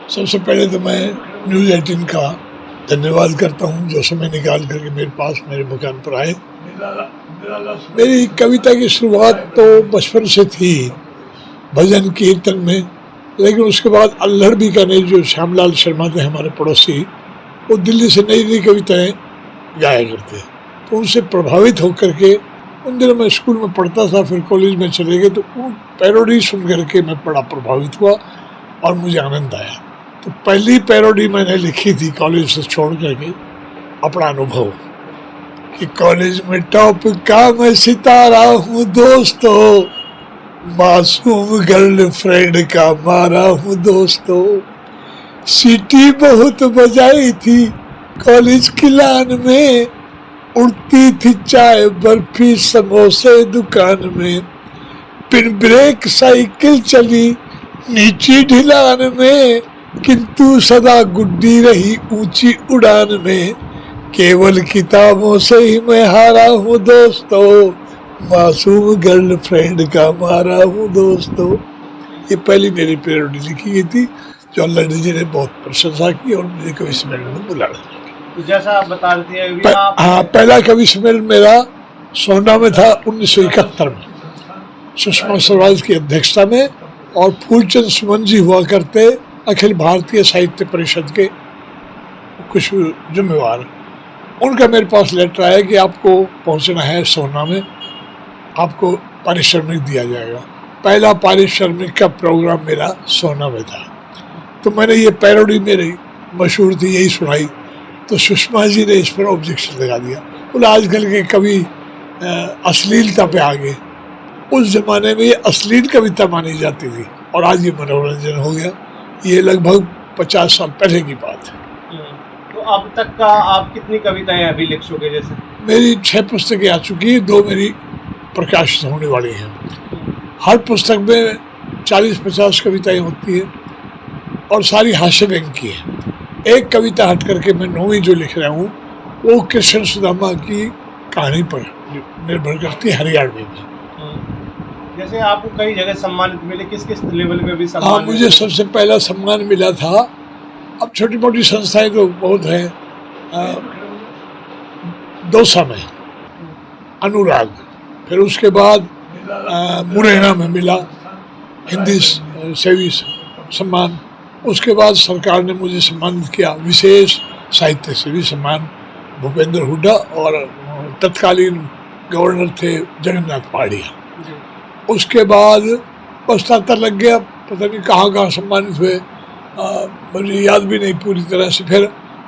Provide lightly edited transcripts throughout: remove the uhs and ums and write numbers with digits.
सबसे पहले तो मैं न्यूज़ 18 का धन्यवाद करता हूँ जो समय निकाल करके मेरे पास मेरे मकान पर आए। मेरी कविता की शुरुआत तो बचपन से थी भजन कीर्तन में, लेकिन उसके बाद अल्हड़ बीकानेर जो श्यामलाल शर्मा थे हमारे पड़ोसी, वो दिल्ली से नई नई कविताएं गाया करते, तो उनसे प्रभावित होकर के उन दिनों मैं स्कूल में पढ़ता था, फिर कॉलेज में चले गए, तो वो पैरोडी सुन करके मैं बड़ा प्रभावित हुआ और मुझे आनंद आया। तो पहली पैरोडी मैंने लिखी थी कॉलेज से छोड़ करके, अपना अनुभव कि कॉलेज में टॉप का मैं सितारा हूँ दोस्तों, मासूम गर्लफ्रेंड का मारा हूँ दोस्तों, सीटी बहुत बजाई थी कॉलेज की लान में, उड़ती थी चाय बर्फी समोसे दुकान में, बिन ब्रेक साइकिल चली नीची ढिलान में, किंतु सदा गुड्डी रही ऊंची उड़ान में, केवल किताबों से ही मैं हारा हूँ दोस्तों, मासूम गर्लफ्रेंड का मारा हूँ दोस्तों। ये पहली मेरी पैरोडी लिखी गई थी जो अल्लाह जी ने बहुत प्रशंसा की और मुझे कवि सम्मेलन में बुलाया। तो जैसा आप बता रहे थे पहला कवि सम्मेलन मेरा सोना में था 1971 में, सुषमा स्वराज की अध्यक्षता में, और फूलचंद सुमन जी हुआ करते अखिल भारतीय साहित्य परिषद के कुछ जिम्मेवार। उनका मेरे पास लेटर आया कि आपको पहुंचना है सोना में, आपको पारिश्रमिक दिया जाएगा। पहला पारिश्रमिक का प्रोग्राम मेरा सोना में था, तो मैंने ये पैरोडी मेरी मशहूर थी यही सुनाई, तो सुषमा जी ने इस पर ऑब्जेक्शन लगा दिया, बोले आजकल के कवि अश्लीलता पे आ गए। उस जमाने में ये अश्लील कविता मानी जाती थी और आज ये मनोरंजन हो गया। ये लगभग 50 साल पहले की बात है। तो अब तक का आप कितनी कविताएं अभी लिख चुके? जैसे मेरी 6 पुस्तकें आ चुकी हैं, 2 मेरी प्रकाशित होने वाली हैं। हर पुस्तक में 40-50 कविताएं होती हैं और सारी हास्य व्यंग की है। एक कविता हट करके मैं 9वीं जो लिख रहा हूँ वो कृष्ण सुदामा की कहानी पर निर्भर करती है, हरियाणवी में। जैसे आपको कई जगह सम्मानित मिले, किस किस लेवल पे भी सम्मान? हाँ, मुझे सबसे पहला सम्मान मिला था, अब छोटी मोटी संस्थाएं तो बहुत हैं, दौसा में अनुराग, फिर उसके बाद मुरैना में मिला हिंदी सेवी सम्मान, उसके बाद सरकार ने मुझे सम्मानित किया विशेष साहित्य सेवी सम्मान, भूपेंद्र हुड्डा और तत्कालीन गवर्नर थे जगन्नाथ पहाड़िया। उसके बाद पछताता लग गया, पता नहीं कहाँ कहाँ सम्मानित हुए, मुझे याद भी नहीं पूरी तरह से। फिर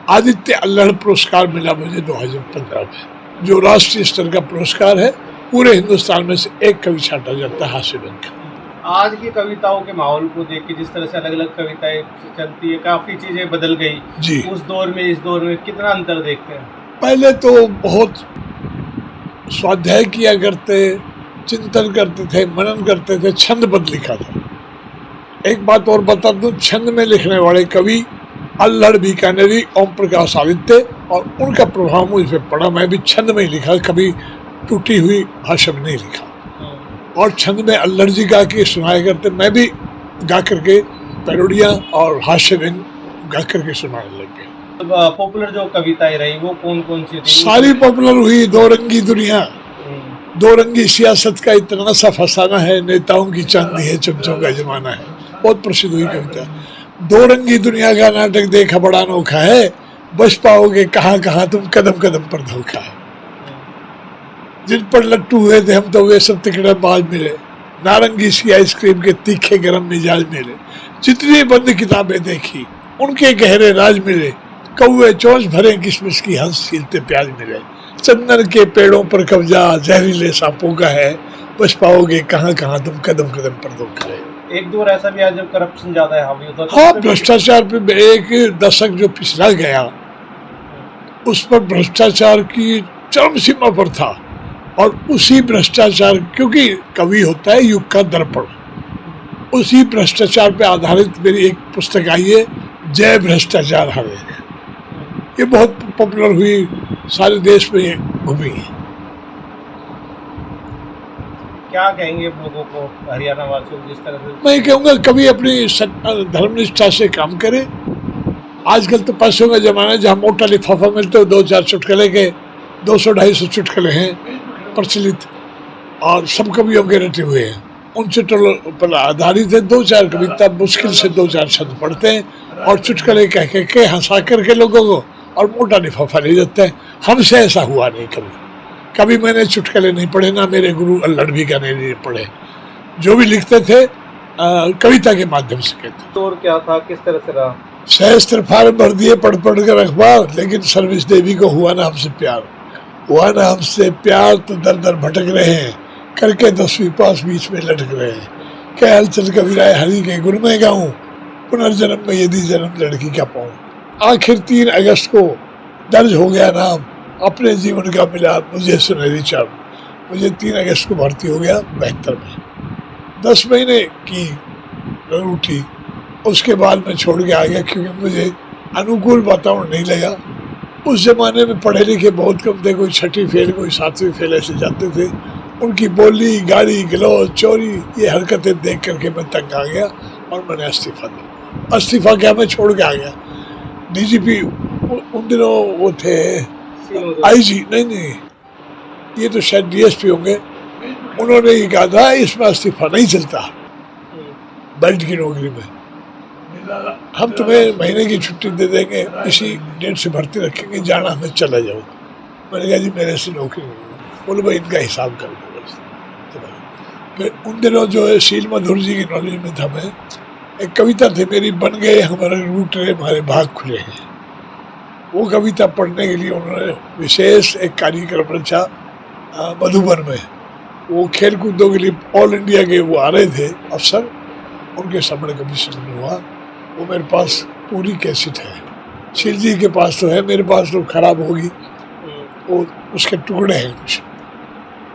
आदित्य अल्हड़ पुरस्कार मिला मुझे 2015 में, जो राष्ट्रीय स्तर का पुरस्कार है, पूरे हिंदुस्तान में से एक कवि छांटा जाता है हास्य व्यंग का। आज की कविताओं के माहौल को देख के जिस तरह से अलग अलग कविताएं चलती है, काफी चीजें बदल गई जी। उस दौर में इस दौर में कितना अंतर देखते हैं? पहले तो बहुत स्वाध्याय किया करते, चिंतन करते थे, मनन करते थे, छंदबद्ध लिखा था। एक बात और बता दूं, छंद में लिखने वाले कवि अल्हड़ बीकानेरी, ओम प्रकाश आदित्य, और उनका प्रभाव मुझ पर पड़ा। मैं भी छंद में ही लिखा, कभी टूटी हुई भाषा में नहीं लिखा। और छंद में अल्हड़ जी गा के सुनाया करते, मैं भी गा करके पैरोडियाँ और हास्य व्यंग गा करके सुनाने लग गए। पॉपुलर जो कविताएं रही वो कौन कौन सी थी? सारी पॉपुलर हुई। दो रंगी दुनिया, दो रंगी सियासत का इतना सा फसाना है, नेताओं की चांदी है, चमचों का जमाना है, बहुत प्रसिद्ध हुई कविता। दो रंगी दुनिया का नाटक देखा बड़ा अनोखा है, बच पाओगे कहाँ कहाँ तुम कदम कदम पर धोखा है। जिन पर लट्टू हुए थे हम तो वे सब तिकड़े बाज मिले, नारंगी सी आइसक्रीम के तीखे गरम मिजाज मिले, जितनी बंद किताबें देखी उनके गहरे राज मिले, कौवे चोंच भरे किशमिश की हंस छीलते प्याज मिले, चंदन के पेड़ों पर कब्जा जहरीले सांपों का है, बच पाओगे कहाँ कहाँ तुम कदम कदम पर धोखा है। एक दौर ऐसा भी आज जब करप्शन ज्यादा है हावी होता है। हाँ, भ्रष्टाचार पे एक दशक जो पिछड़ा गया, उस पर भ्रष्टाचार की चरम सीमा पर था। और उसी भ्रष्टाचार, क्योंकि कवि होता है युग का दर्पण, उसी भ्रष्टाचार पे आधारित मेरी एक पुस्तक आई है, जय भ्रष्टाचार हरे। ये बहुत पॉपुलर हुई, सारे देश में घूमी है। क्या कहेंगे लोगों को, हरियाणा वासियों को, जिस तरह से मैं कहूँगा कभी अपनी धर्मनिष्ठा से काम करें। आजकल तो पैसों का जमाना है, जहाँ मोटा लिफाफा मिलते हो 2-4 चुटकुले के 200-250 चुटकुले हैं प्रचलित, और सब कवियों के रटे हुए हैं। उन चुटकुलों पर आधारित है 2-4 कविता, मुश्किल से 2-4 शब्द पढ़ते हैं और चुटकुले कह के हंसा करके लोगों को और मोटा लिफाफा ले जाते हैं। हमसे ऐसा हुआ नहीं कभी। कभी मैंने चुटकुले नहीं पढ़े, ना मेरे गुरु अल्लड़ भी का नहीं पढ़े। जो भी लिखते थे कविता के माध्यम से कहते। दौर क्या था, किस तरह से रहा? सहस्त्र फार्म भर दिए पढ़ कर अखबार, लेकिन सर्विस देवी को हुआ ना हमसे प्यार। हुआ ना हमसे प्यार तो दर दर भटक रहे हैं, करके 10वीं पास बीच में लटक रहे हैं। क्या हलचल कबीराए हरि के गुण में गाऊं, पुनर्जन्म में यदि जन्म लड़की का पाऊं। आखिर 3 अगस्त को दर्ज हो गया नाम, अपने जीवन का मिला मुझे सुनहरी चाम। मुझे 3 अगस्त को भर्ती हो गया 72 में। 10 महीने की ड्यूटी, उसके बाद मैं छोड़ के आ गया क्योंकि मुझे अनुकूल वातावरण नहीं लगा। उस जमाने में पढ़े लिखे बहुत कम थे, कोई 6वीं फेल, कोई 7वीं फेल ऐसे जाते थे। उनकी बोली, गाली गलौज, चोरी, ये हरकतें देख करके मैं तंग आ गया और मैंने इस्तीफा दिया। इस्तीफा क्या, मैं छोड़ के आ गया। डीजीपी उन दिनों वो थे आईजी, नहीं, ये तो शायद डीएसपी होंगे। उन्होंने ये कहा था इसमें इस्तीफा नहीं चलता बेल्ट की नौकरी में, हम तुम्हें महीने की छुट्टी दे देंगे, इसी डेट से भर्ती रखेंगे, जाना हमें चला जाओ। मैंने कहा जी मेरे से नौकरी नहीं। बोले भाई इनका हिसाब कर लो बस। फिर उन दिनों जो है शील मधुर जी की नॉलेज में था मैं, एक कविता थी मेरी, बन गए हमारे रूट रे हमारे भाग खुले हैं। वो कविता पढ़ने के लिए उन्होंने विशेष एक कार्यक्रम रचा मधुबन में। वो खेल कूदों के लिए ऑल इंडिया के वो आ रहे थे अफसर, उनके सामने कमीशन हुआ। वो मेरे पास पूरी कैसेट है, शील जी के पास तो है, मेरे पास तो खराब होगी, वो उसके टुकड़े हैं कुछ।